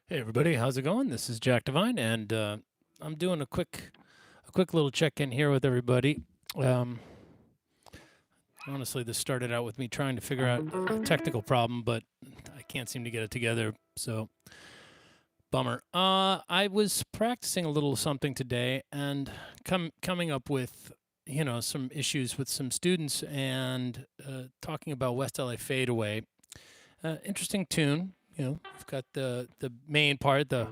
Hey everybody, how's it going? This is Jack Devine, and I'm doing a quick little check-in here with everybody. Um, Honestly, this started out with me trying to figure out a technical problem, but I can't seem to get it together. So, bummer. I was practicing a little something today, and coming up with some issues with some students, and talking about West LA Fadeaway. Interesting tune. We've got the main part, the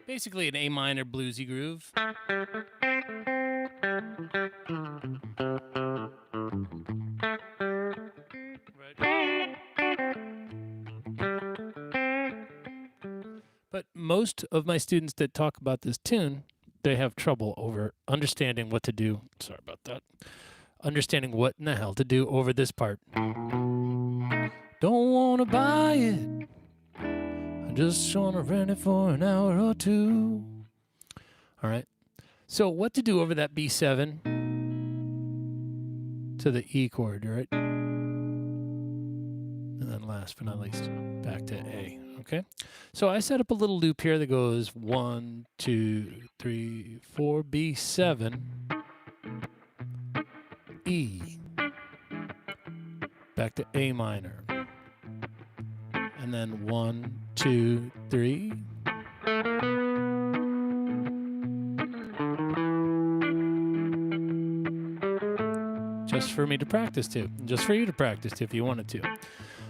basically an A minor bluesy groove. Right. But most of my students that talk about this tune, they have trouble over understanding what to do. Sorry about that. Understanding what in the hell to do over this part. Don't want to buy it. I just want to rent it for an hour or two. All right. So what to do over that B7 to the E chord, right? And then last but not least, back to A. Okay. So I set up a little loop here that goes 1, 2, 3, 4, B7, E, back to A minor, and then 1, 2, 3. Just for me to practice to, just for you to practice to if you wanted to.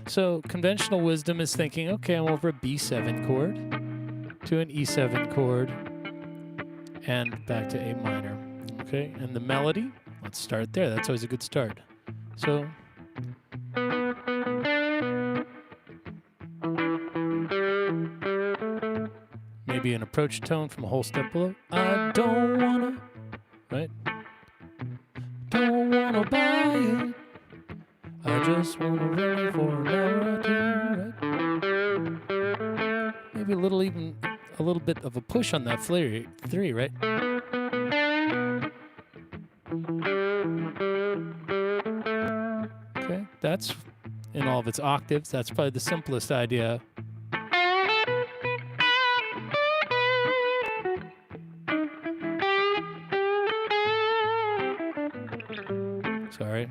So conventional wisdom is thinking, okay, I'm over a B7 chord to an E7 chord and back to A minor. Okay, and the melody, let's start there. That's always a good start. So maybe an approach tone from a whole step below. I don't wanna, right? Don't wanna buy it. I just wanna rent it for an hour or two, right? Maybe a little bit of a push on that three, right? Okay, that's in all of its octaves. That's probably the simplest idea. Sorry.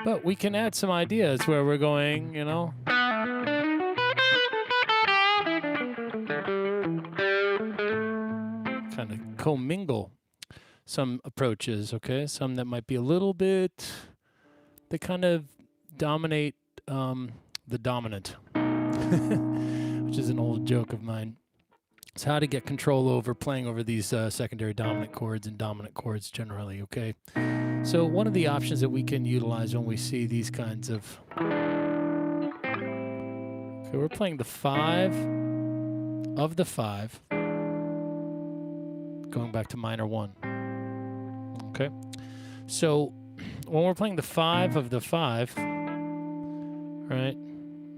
But we can add some ideas where we're going, kind of commingle some approaches, okay? Some that might be a little bit, they kind of dominate the dominant, which is an old joke of mine. It's how to get control over playing over these secondary dominant chords and dominant chords generally, okay? So one of the options that we can utilize when we see these kinds of... Okay, we're playing the 5 of the 5, going back to minor 1, okay? So when we're playing the 5 of the 5, right,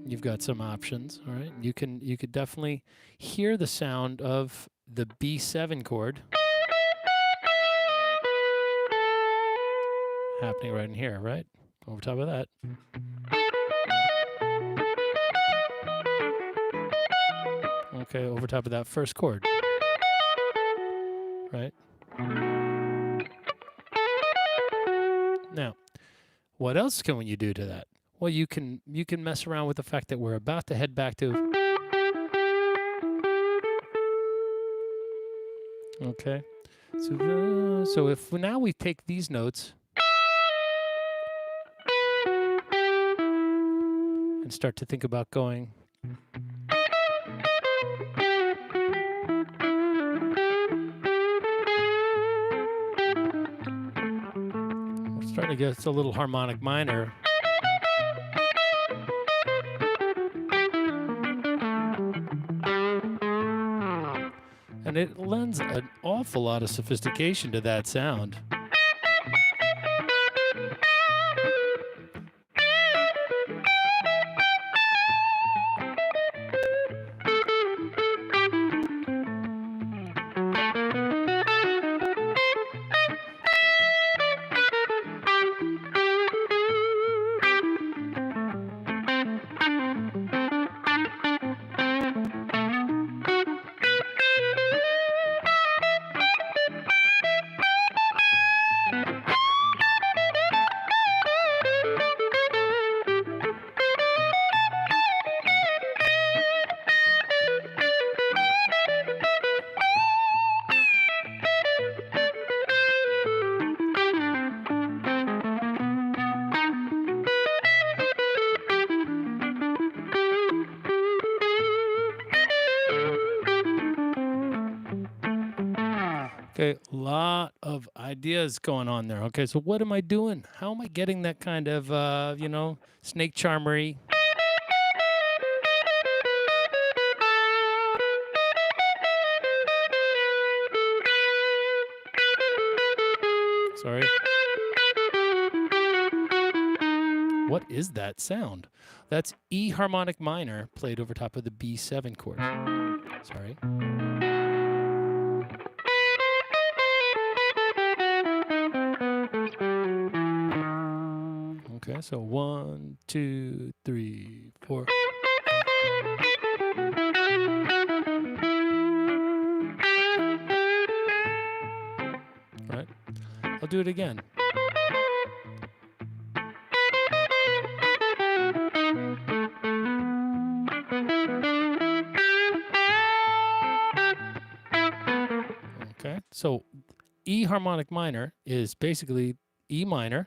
you've got some options, all right? You could definitely hear the sound of the B7 chord happening right in here, right? Over top of that. Okay, over top of that first chord, right? Now, what else can you do to that? Well, you can mess around with the fact that we're about to head back to... Okay. So if now we take these notes and start to think about going... We're starting to get a little harmonic minor. And it lends an awful lot of sophistication to that sound. Okay, a lot of ideas going on there. Okay, so what am I doing? How am I getting that kind of, you know, snake charmery? Sorry. What is that sound? That's E harmonic minor played over top of the B7 chord. Sorry. Okay, so 1, 2, 3, 4. All right, I'll do it again. Okay, so E harmonic minor is basically E minor,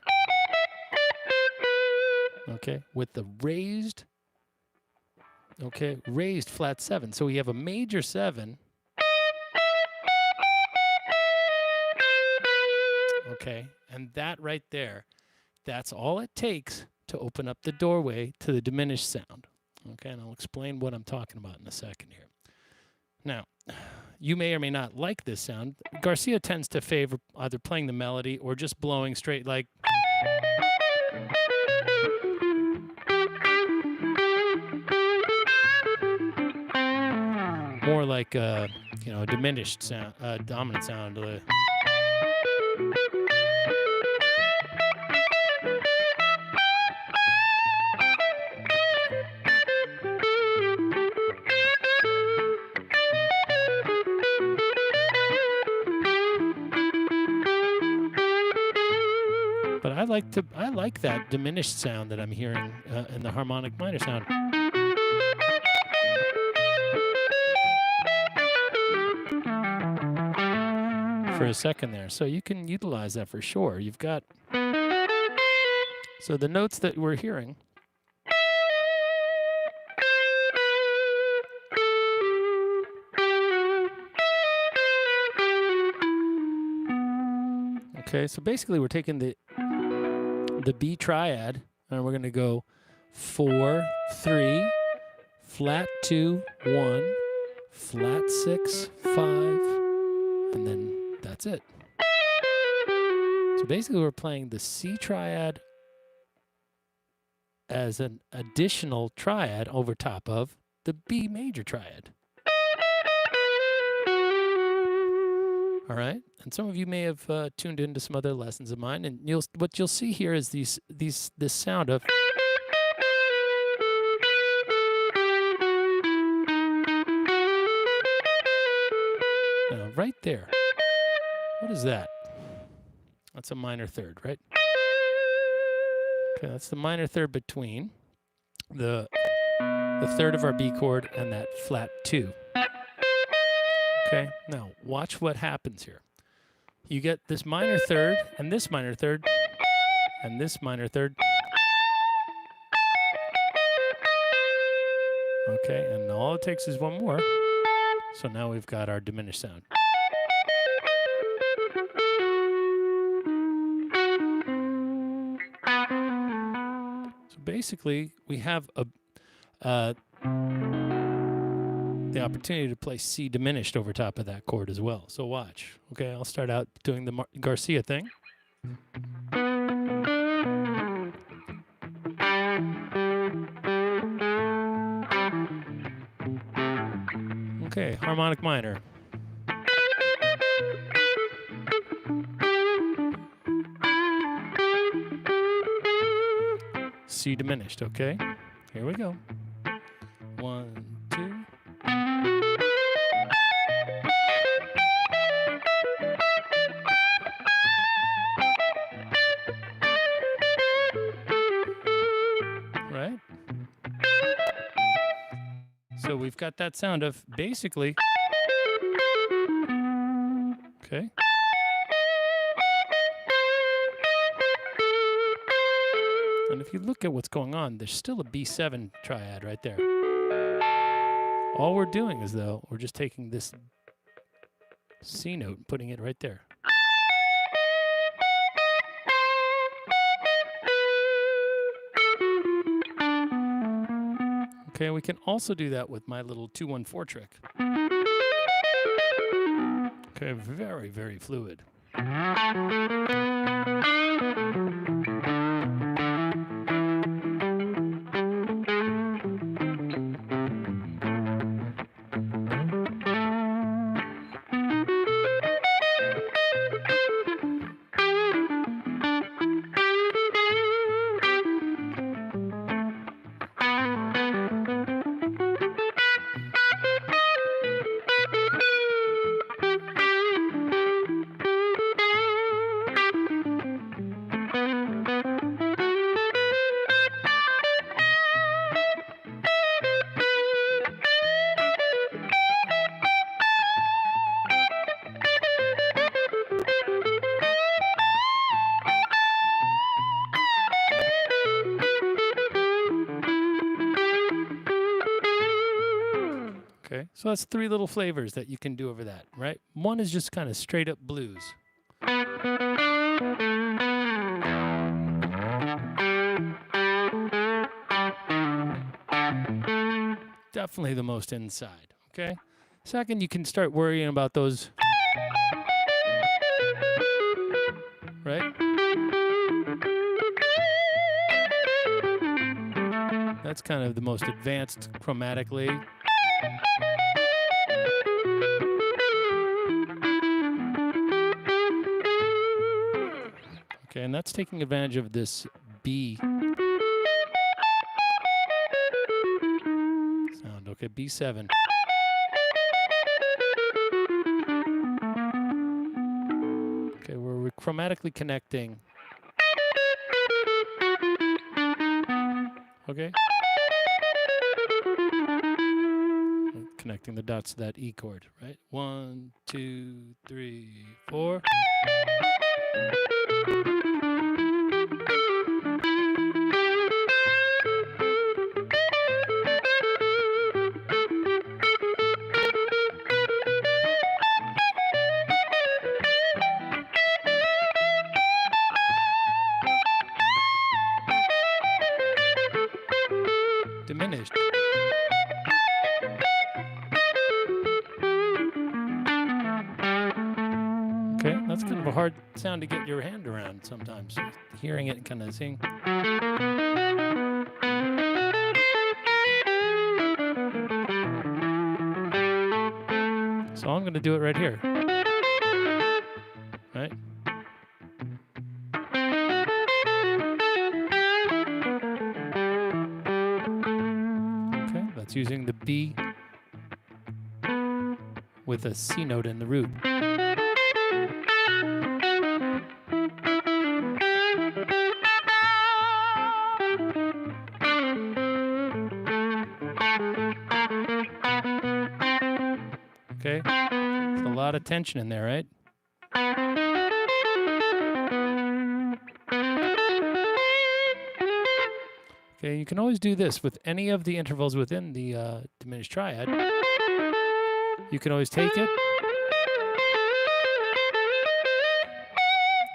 okay, with the raised, okay, raised flat 7. So we have a major 7, okay, and that right there, that's all it takes to open up the doorway to the diminished sound. Okay, and I'll explain what I'm talking about in a second here. Now, you may or may not like this sound. Garcia tends to favor either playing the melody or just blowing straight, like. More like a, you know, diminished sound, dominant sound. But I like that diminished sound that I'm hearing in the harmonic minor sound. For a second there. So you can utilize that for sure. You've got, so the notes that we're hearing, okay, so basically we're taking the B triad and we're going to go 4, 3, flat 2, 1, flat 6, 5, and then that's it. So basically we're playing the C triad as an additional triad over top of the B major triad. All right, and some of you may have tuned into some other lessons of mine, and what you'll see here is this sound of. Now, right there, what is that? That's a minor third, right? Okay, that's the minor third between the third of our B chord and that flat 2. Okay, now watch what happens here. You get this minor third and this minor third and this minor third. Okay, and all it takes is one more. So now we've got our diminished sound. So basically, we have the opportunity to play C diminished over top of that chord as well. So watch. Okay, I'll start out doing the Garcia thing. Okay, harmonic minor. C diminished, okay? Here we go. 1, 2. Right? So we've got that sound of basically, okay? And if you look at what's going on, there's still a B7 triad right there. All we're doing is, though, we're just taking this C note and putting it right there. Okay, we can also do that with my little 2-1-4 trick. Okay, very, very fluid. Okay, so that's 3 little flavors that you can do over that, right? One is just kind of straight up blues. Definitely the most inside, okay? Second, you can start worrying about those, right? That's kind of the most advanced chromatically. Okay, and that's taking advantage of this B sound. Okay, B7. Okay, we're chromatically connecting. Okay. Connecting the dots to that E chord, right? 1, 2, 3, 4. Diminished. Okay, that's kind of a hard sound to get your hand around sometimes. Hearing it and kind of seeing. So I'm going to do it right here. Right? Okay, that's using the B with a C note in the root. Okay, there's a lot of tension in there, right? Okay, you can always do this with any of the intervals within the diminished triad. You can always take it.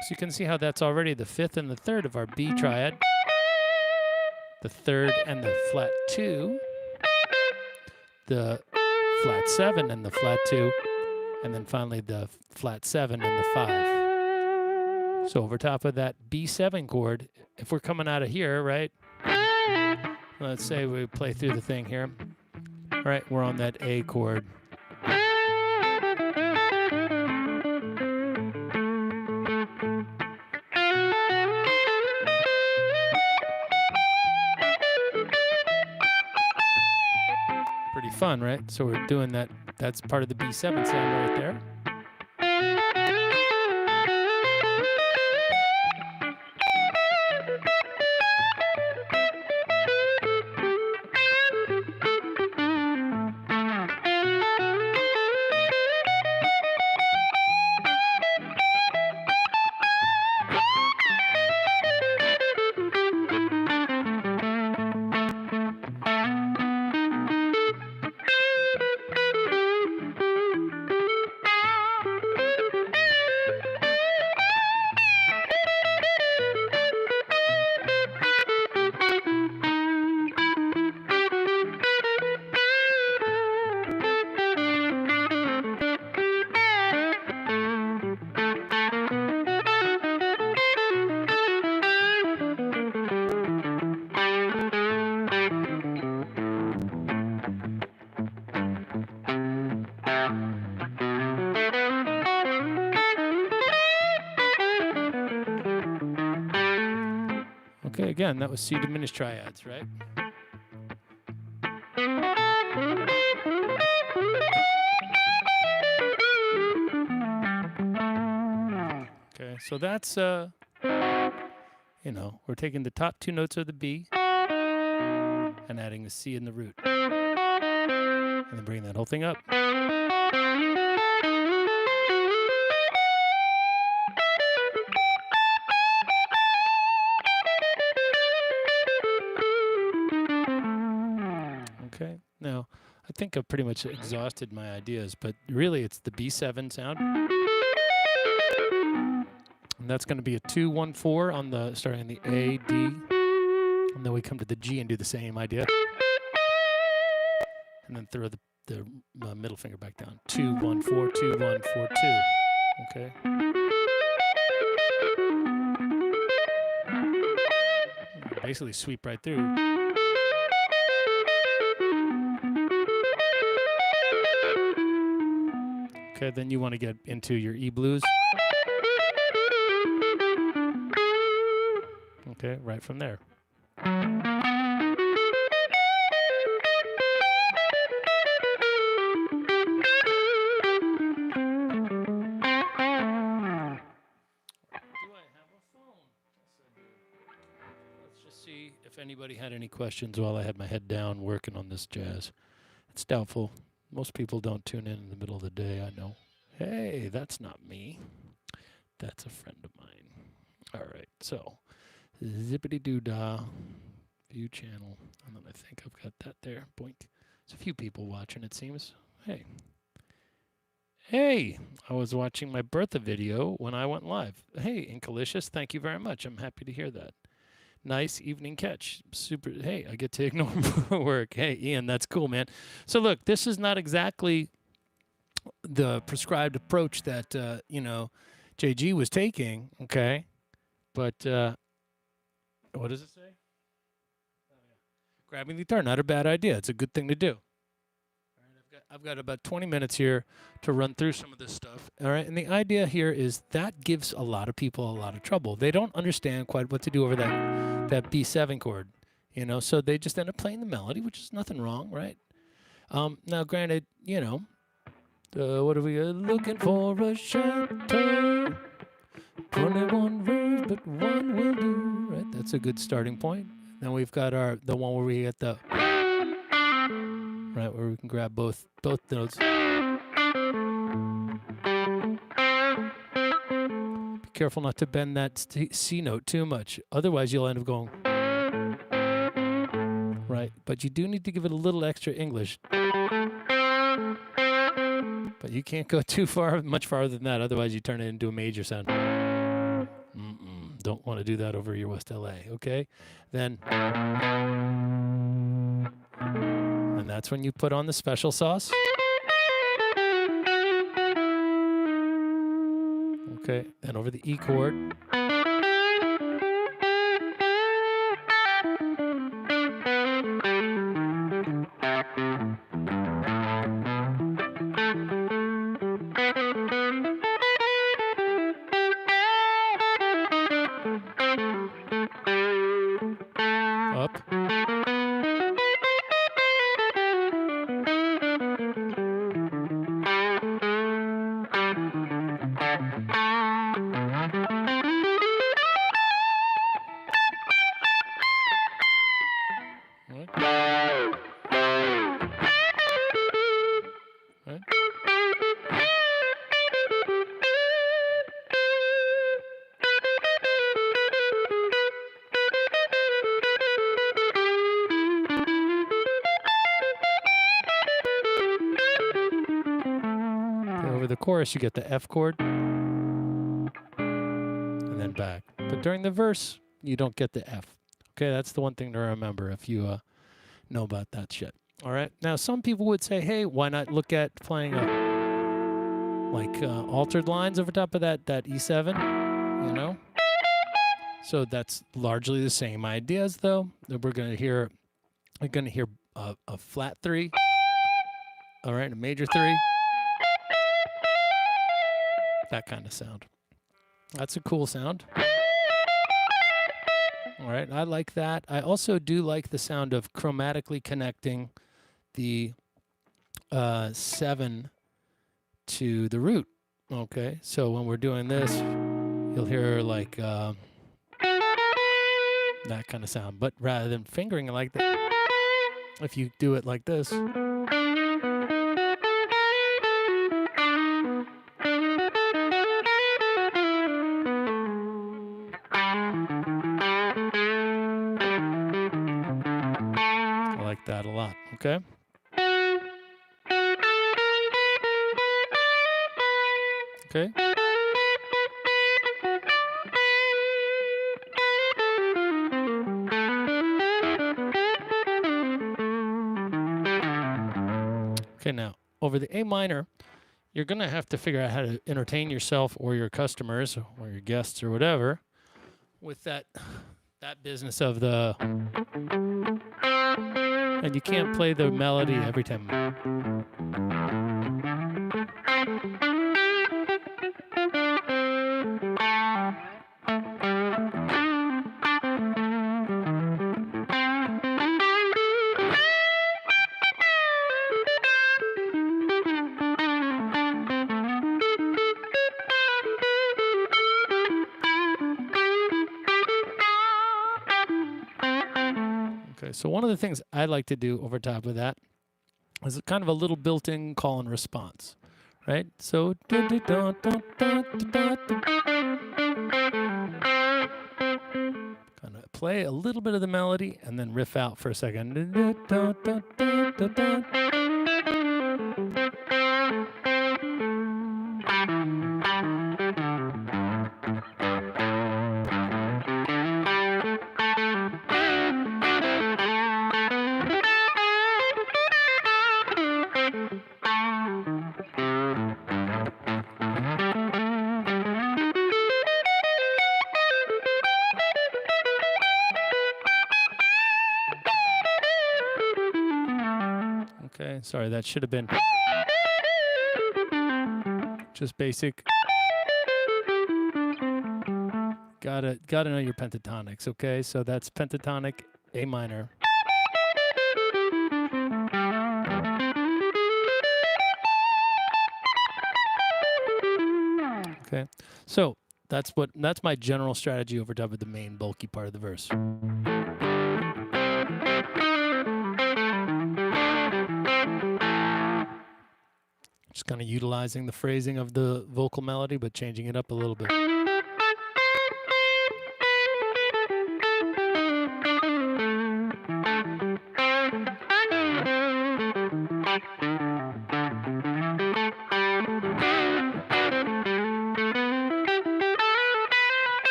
So you can see how that's already the 5th and the 3rd of our B triad. The 3rd and the flat 2. The flat 7 and the flat 2. And then finally the flat 7 and the 5. So over top of that B7 chord, if we're coming out of here, right? Let's say we play through the thing here. All right, we're on that A chord. Pretty fun, right? So we're doing that. That's part of the B7 sound right there. again, that was C diminished triads, right? Okay, so that's, you know, we're taking the top two notes of the B and adding the C in the root. And then bringing that whole thing up. Okay, now I think I've pretty much exhausted my ideas, but really it's the B7 sound. And that's going to be a 2-1-4 on the starting on the A, D, and then we come to the G and do the same idea. And then throw the middle finger back down. 2-1-4, 2-1-4, 2. Okay. Basically sweep right through. Okay, then you want to get into your E blues. Okay, right from there. See if anybody had any questions while I had my head down working on this jazz. It's doubtful. Most people don't tune in the middle of the day, I know. Hey, that's not me. That's a friend of mine. All right, so zippity-doo-dah, view channel. And then I think I've got that there. Boink. There's a few people watching, it seems. Hey. Hey, I was watching my Bertha video when I went live. Hey, Inkalicious, thank you very much. I'm happy to hear that. Nice evening catch. Super. Hey, I get to ignore work. Hey, Ian, that's cool, man. So look, this is not exactly the prescribed approach that, you know, JG was taking, okay? But what does it say? Oh, yeah. Grabbing the guitar, not a bad idea. It's a good thing to do. All right, I've got about 20 minutes here to run through some of this stuff. All right, and the idea here is that gives a lot of people a lot of trouble. They don't understand quite what to do over that B7 chord, you know, so they just end up playing the melody, which is nothing wrong, right? Now, granted, you know, what are we looking for? A chateau. 21 words, but one will do, right? That's a good starting point. Then we've got the one where we get the, right, where we can grab both notes. Be careful not to bend that C note too much. Otherwise, you'll end up going, right? But you do need to give it a little extra English. But you can't go too far, much farther than that. Otherwise, you turn it into a major sound. Don't want to do that over your West LA, okay? Then, and that's when you put on the special sauce. Okay, then over the E chord. Up. Over the chorus, you get the F chord, and then back. But during the verse, you don't get the F. Okay, that's the one thing to remember if you know about that shit. All right. Now, some people would say, hey, why not look at playing altered lines over top of that E7, you know? So that's largely the same ideas, though. We're going to hear a flat 3, all right, a major 3. That kind of sound. That's a cool sound. All right, I like that. I also do like the sound of chromatically connecting the 7 to the root. Okay, so when we're doing this, you'll hear like that kind of sound. But rather than fingering it like that, if you do it like this, I like that a lot. Okay. Okay. Okay, now over the A minor, you're going to have to figure out how to entertain yourself or your customers or your guests or whatever with that business of the, and you can't play the melody every time. Okay, so one of the things I like to do over top of that is kind of a little built-in call and response, right? So kind of play a little bit of the melody and then riff out for a second. Okay, sorry, that should have been just basic. Gotta know your pentatonics, okay? So that's pentatonic, A minor. Okay, so that's my general strategy over top of the main bulky part of the verse. Just kind of utilizing the phrasing of the vocal melody, but changing it up a little bit.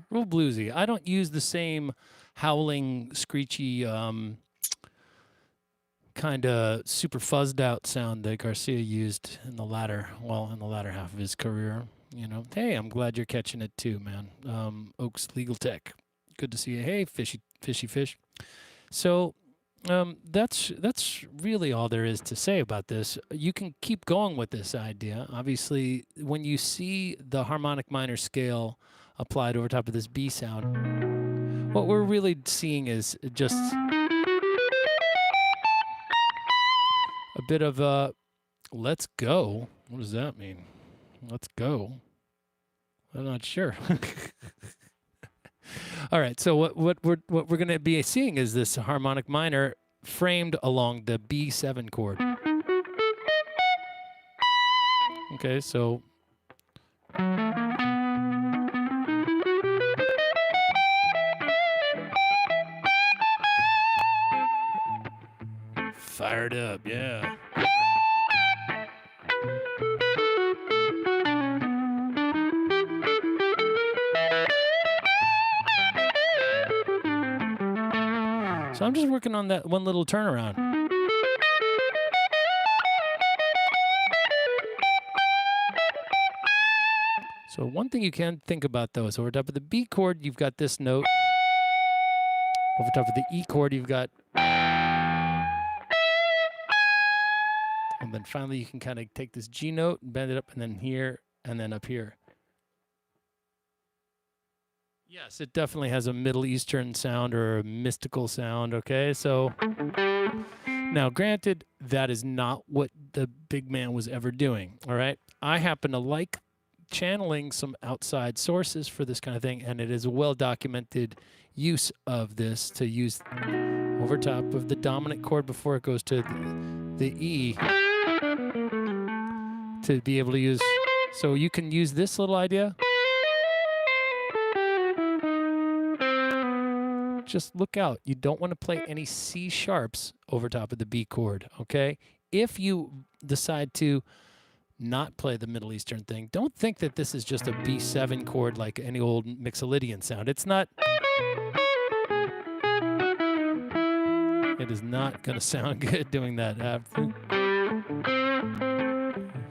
Real bluesy. I don't use the same howling, screechy, kind of super fuzzed out sound that Garcia used in the latter half of his career. You know, hey, I'm glad you're catching it too, man. Oaks Legal Tech, good to see you. Hey, fishy fish. So that's really all there is to say about this. You can keep going with this idea. Obviously, when you see the harmonic minor scale applied over top of this B sound, what we're really seeing is just a bit of a let's go. What does that mean? Let's go. I'm not sure. All right, so what we're going to be seeing is this harmonic minor framed along the B7 chord. Okay, so fired up, yeah. So I'm just working on that one little turnaround. So one thing you can think about though is over top of the B chord, you've got this note. Over top of the E chord, you've got, and then finally you can kind of take this G note and bend it up, and then here, and then up here. Yes, it definitely has a Middle Eastern sound or a mystical sound, okay? So, now granted, that is not what the big man was ever doing, all right? I happen to like channeling some outside sources for this kind of thing, and it is a well-documented use of this to use over top of the dominant chord before it goes to the E to be able to use. So you can use this little idea. Just look out. You don't want to play any C sharps over top of the B chord, okay? If you decide to not play the Middle Eastern thing, don't think that this is just a B7 chord like any old Mixolydian sound. It's not. It is not going to sound good doing that.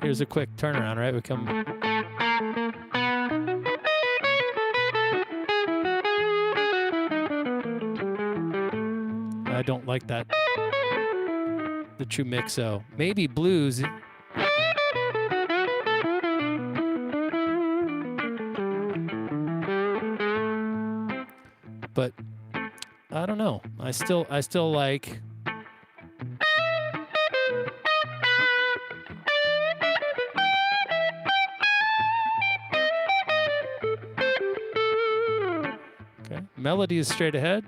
Here's a quick turnaround, right? We come. I don't like that. The true mixo. Maybe blues. But I don't know. I still like. Okay. Melody is straight ahead.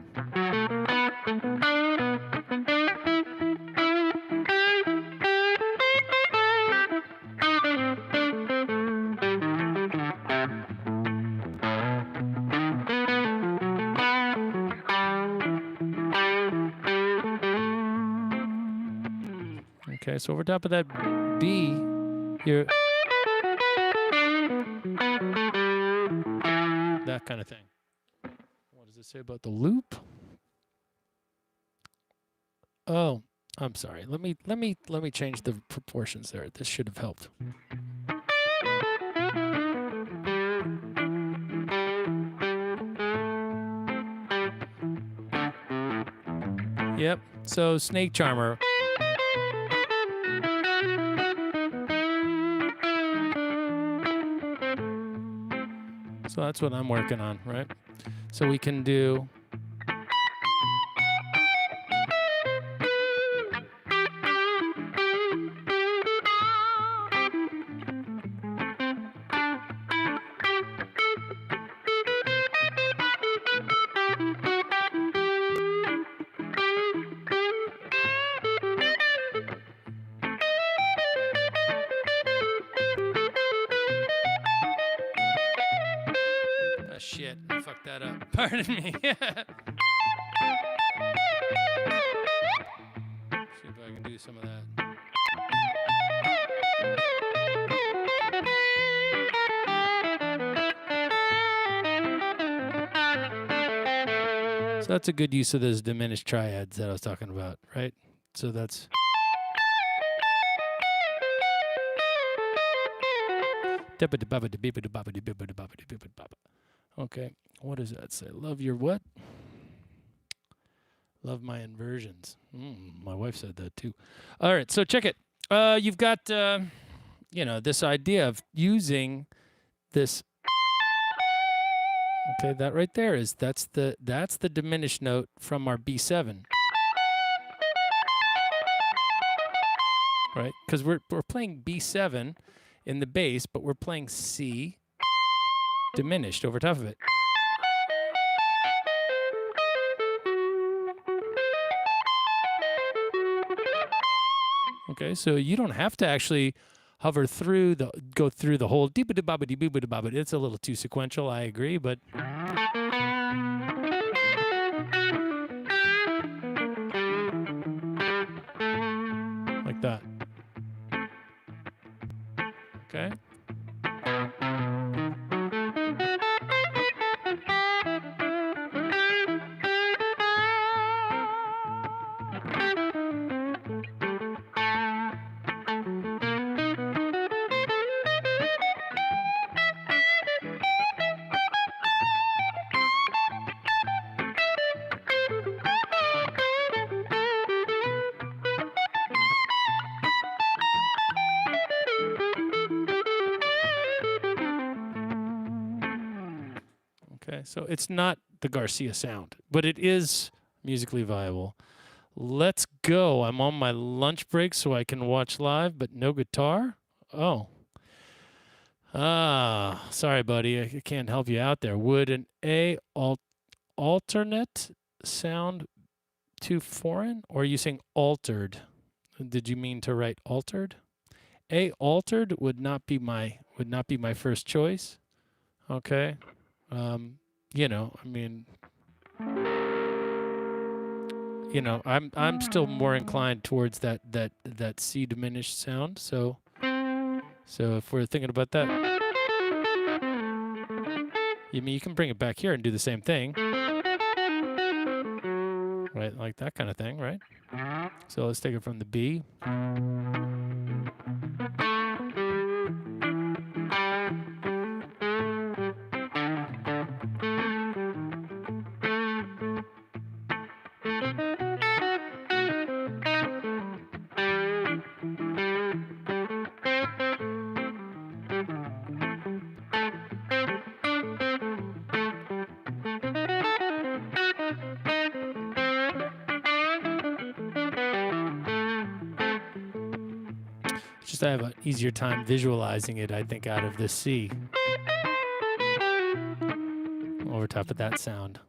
Okay, so over top of that B, you're that kind of thing. What does it say about the loop? Oh, I'm sorry. Let me change the proportions there. This should have helped. Yep. So Snake Charmer. So that's what I'm working on, right? So we can do. Shit, I fucked that up. Pardon me. See if I can do some of that. So that's a good use of those diminished triads that I was talking about, right? So that's. Okay, what does that say? Love your what? Love my inversions. My wife said that too. All right, so check it. You've got, you know, this idea of using this. Okay, that right there is that's the diminished note from our B7. Right, because we're playing B7 in the bass, but we're playing C diminished over top of it. Okay, so you don't have to actually hover through go through the whole deep bobbity boobity bobbity. It's a little too sequential, I agree, but like that. Okay. so it's not the Garcia sound, but it is musically viable. Let's go. I'm on my lunch break so I can watch live, but no guitar? Oh. Sorry, buddy. I can't help you out there. Would an alternate sound too foreign? Or are you saying altered? Did you mean to write altered? Altered would not be my first choice. Okay. You know, I mean, you know, I'm still more inclined towards that C diminished sound. So if we're thinking about that, you mean you can bring it back here and do the same thing, right? Like that kind of thing, right? So let's take it from the B. Just I have an easier time visualizing it, I think, out of the C over top of that sound.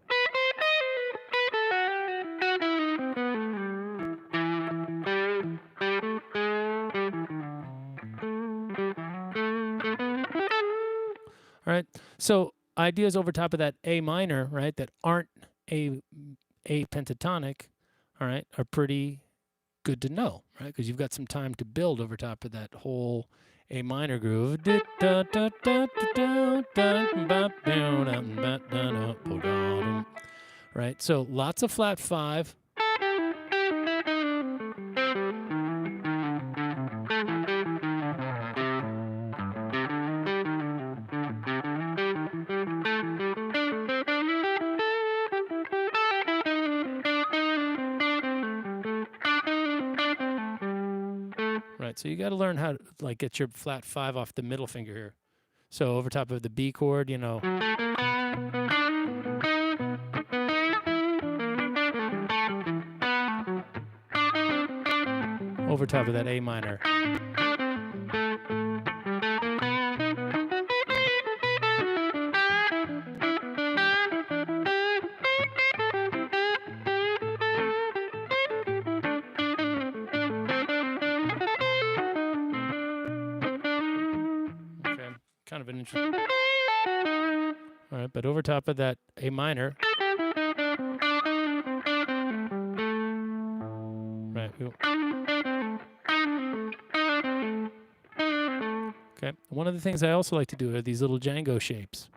All right, so ideas over top of that A minor, right, that aren't A pentatonic, all right, are pretty good to know, right? Because you've got some time to build over top of that whole A minor groove. Right? So lots of flat 5. Right, so you got to learn how to like get your flat 5 off the middle finger here. So over top of the B chord, you know. Over top of that A minor. Kind of an interesting. All right, but over top of that A minor. Right. Okay. One of the things I also like to do are these little Django shapes.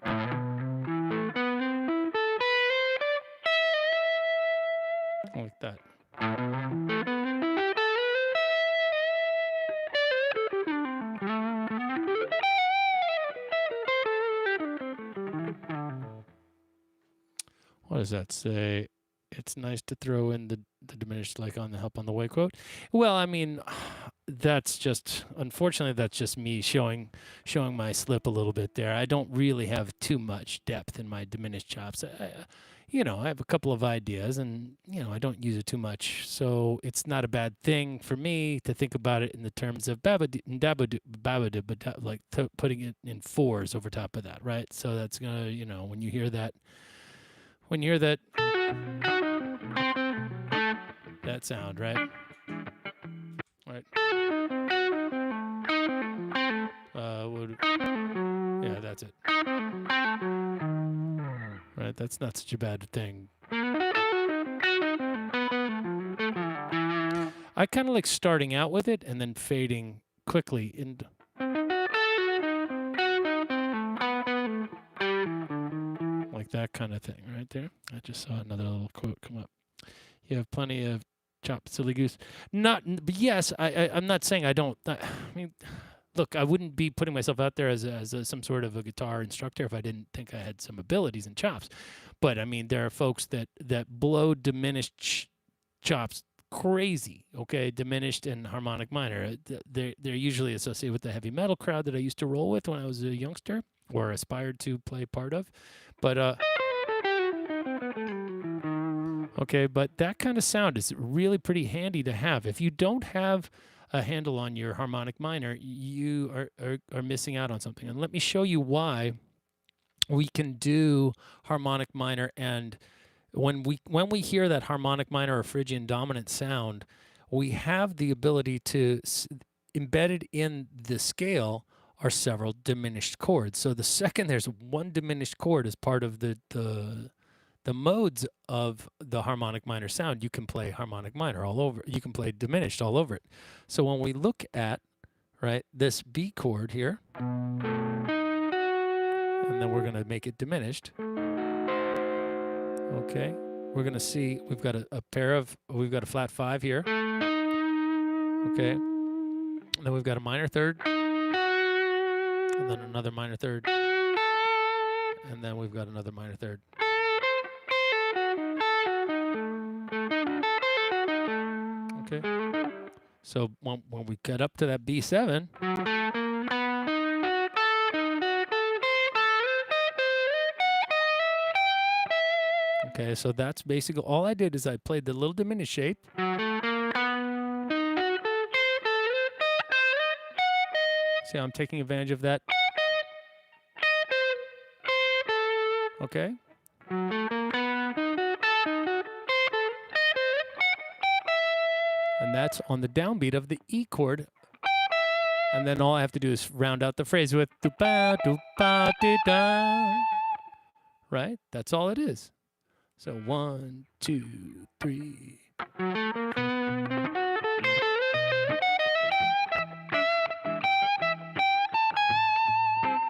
Like that. What does that say? It's nice to throw in the diminished like on the help on the way quote. Well, I mean, that's just, unfortunately, that's just me showing my slip a little bit there. I don't really have too much depth in my diminished chops. You know, I have a couple of ideas and, you know, I don't use it too much. So it's not a bad thing for me to think about it in the terms of like putting it in 4s over top of that, right? So that's going to, you know, when you hear that, that sound, right? Right. Yeah, that's it. Right, that's not such a bad thing. I kind of like starting out with it and then fading quickly into. Like that kind of thing right there. I just saw another little quote come up. You have plenty of chop, silly goose. Not, but yes, I'm not saying I don't. I mean, look, I wouldn't be putting myself out there as some sort of a guitar instructor if I didn't think I had some abilities and chops. But I mean, there are folks that blow diminished chops crazy. Okay, diminished and harmonic minor. They're usually associated with the heavy metal crowd that I used to roll with when I was a youngster or aspired to play part of. But Okay, but that kind of sound is really pretty handy to have. If you don't have a handle on your harmonic minor, you are missing out on something. And let me show you why we can do harmonic minor. And when we hear that harmonic minor or Phrygian dominant sound, we have the ability to, embedded in the scale are several diminished chords. So the second there's one diminished chord as part of the modes of the harmonic minor sound, you can play harmonic minor all over. You can play diminished all over it. So when we look at, right, this B chord here, and then we're going to make it diminished. Okay, we're going to see we've got we've got a flat 5 here. Okay, and then we've got a minor third, and then another minor third, and then we've got another minor third. Okay, so when we get up to that B7, okay, so that's basically all I did is I played the little diminished shape. See how I'm taking advantage of that? Okay. And that's on the downbeat of the E chord. And then all I have to do is round out the phrase with do-ba, do-ba, di-da. Right? That's all it is. So 1, 2, 3.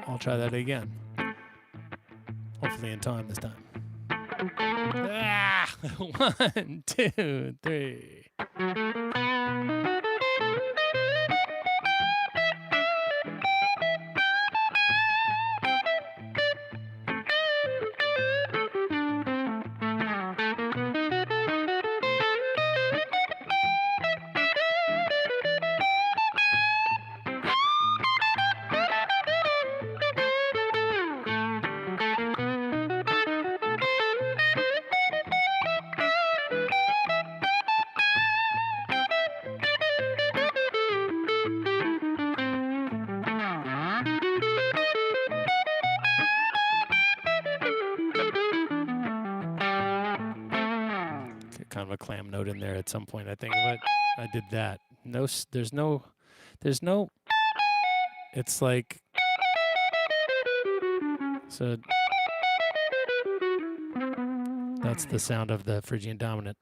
I'll try that again. Hopefully in time this time. Ah! 1, 2, 3. Kind of a clam note in there at some point, I think, but I did that. There's no, it's like, so that's the sound of the Phrygian dominant.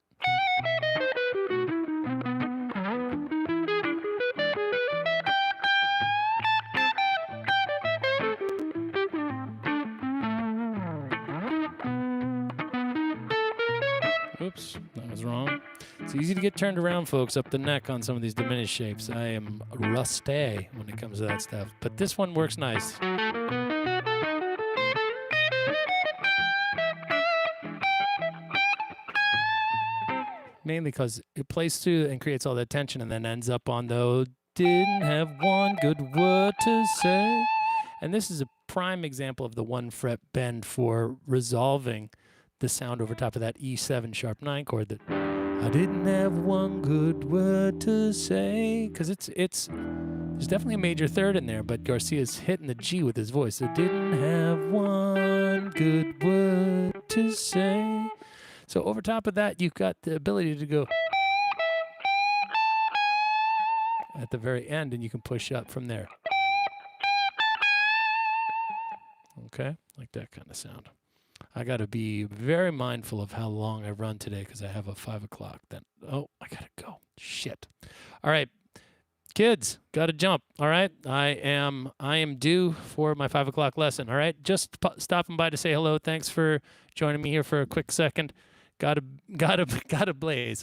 Oops, that was wrong. It's easy to get turned around, folks, up the neck on some of these diminished shapes. I am rusty when it comes to that stuff. But this one works nice. Mainly because it plays through and creates all that tension and then ends up on the didn't have one good word to say. And this is a prime example of the 1 fret bend for resolving the sound over top of that E7 sharp 9 chord that I didn't have one good word to say, because there's definitely a major third in there, but Garcia's hitting the G with his voice. I didn't have one good word to say. So over top of that, you've got the ability to go at the very end, and you can push up from there. Okay, like that kind of sound. I got to be very mindful of how long I run today because I have a 5 o'clock. Then, oh, I got to go. Shit. All right, kids, got to jump. All right, I am due for my 5 o'clock lesson. All right, just stopping by to say hello. Thanks for joining me here for a quick second. Gotta blaze.